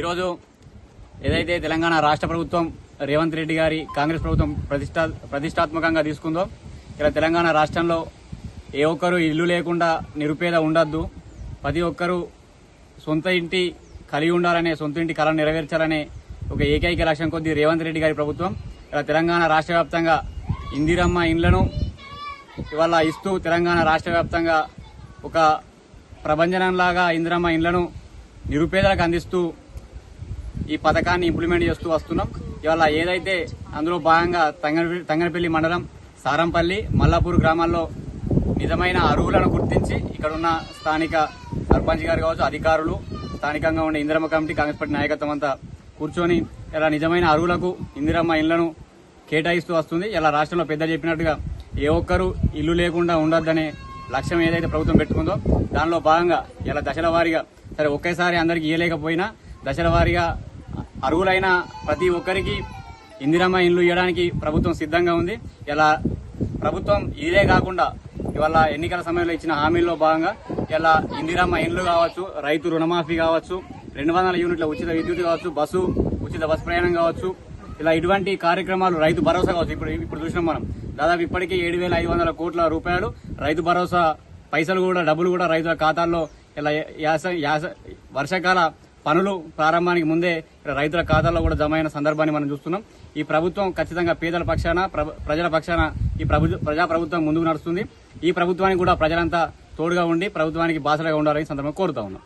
ఈరోజు ఏదైతే తెలంగాణ రాష్ట్ర ప్రభుత్వం రేవంత్ రెడ్డి గారి కాంగ్రెస్ ప్రభుత్వం ప్రతిష్టాత్మకంగా తీసుకుందో ఇలా తెలంగాణ రాష్ట్రంలో ఏ ఒక్కరు ఇల్లు లేకుండా నిరుపేద ఉండొద్దు, ప్రతి ఒక్కరూ సొంత ఇంటి కలిగి ఉండాలనే, సొంత ఇంటి కళను నెరవేర్చాలనే ఒక ఏకైక లక్ష్యం కొద్దీ రేవంత్ రెడ్డి గారి ప్రభుత్వం ఇలా తెలంగాణ రాష్ట్ర వ్యాప్తంగా ఇందిరమ్మ ఇండ్లను ఇవాళ ఇస్తూ తెలంగాణ రాష్ట్ర వ్యాప్తంగా ఒక ప్రభంజనంలాగా ఇందిరమ్మ ఇండ్లను నిరుపేదలకు అందిస్తూ ఈ పథకాన్ని ఇంప్లిమెంట్ చేస్తూ వస్తున్నాం. ఇవాళ ఏదైతే అందులో భాగంగా తంగనపల్లి మండలం సారంపల్లి మల్లాపూర్ గ్రామాల్లో నిజమైన అర్హులను గుర్తించి ఇక్కడున్న స్థానిక సర్పంచ్ గారు కావచ్చు, అధికారులు, స్థానికంగా ఉండే ఇందిరమ్మ కమిటీ, కాంగ్రెస్ పార్టీ నాయకత్వం అంతా కూర్చొని ఇలా నిజమైన అర్హులకు ఇందిరమ్మ ఇండ్లను కేటాయిస్తూ వస్తుంది. ఇలా రాష్ట్రంలో పెద్ద చెప్పినట్టుగా ఏ ఒక్కరూ ఇల్లు లేకుండా ఉండొద్దనే లక్ష్యం ఏదైతే ప్రభుత్వం పెట్టుకుందో దానిలో భాగంగా ఇలా దశల వారీగా, సరే ఒకేసారి అందరికి ఇవ్వలేకపోయినా దశల వారీగా అర్హులైన ప్రతి ఒక్కరికి ఇందిరమ్మ ఇండ్లు ఇవ్వడానికి ప్రభుత్వం సిద్ధంగా ఉంది. ఇలా ప్రభుత్వం ఇదే కాకుండా ఇవాళ ఎన్నికల సమయంలో ఇచ్చిన హామీల్లో భాగంగా ఇలా ఇందిరమ్మ ఇండ్లు కావచ్చు, రైతు రుణమాఫీ కావచ్చు, 200 యూనిట్ల ఉచిత విద్యుత్ కావచ్చు, ఉచిత బస్సు ప్రయాణం కావచ్చు, ఇలా ఇటువంటి కార్యక్రమాలు, రైతు భరోసా కావచ్చు. ఇప్పుడు చూసినాం మనం దాదాపు ఇప్పటికే 7,500 కోట్ల రూపాయలు రైతు భరోసా పైసలు కూడా, డబ్బులు కూడా రైతుల ఖాతాల్లో ఇలా వర్షాకాల పనులు ప్రారంభానికి ముందే రైతుల ఖాతాల్లో కూడా జమ అయిన సందర్భాన్ని మనం చూస్తున్నాం. ఈ ప్రభుత్వం ఖచ్చితంగా పేదల పక్షాన, ప్రజల పక్షాన ఈ ప్రజాప్రభుత్వం ముందుకు నడుస్తుంది. ఈ ప్రభుత్వానికి కూడా ప్రజలంతా తోడుగా ఉండి ప్రభుత్వానికి బాసటగా ఉండాలని సందర్భంగా కోరుతా ఉన్నాం.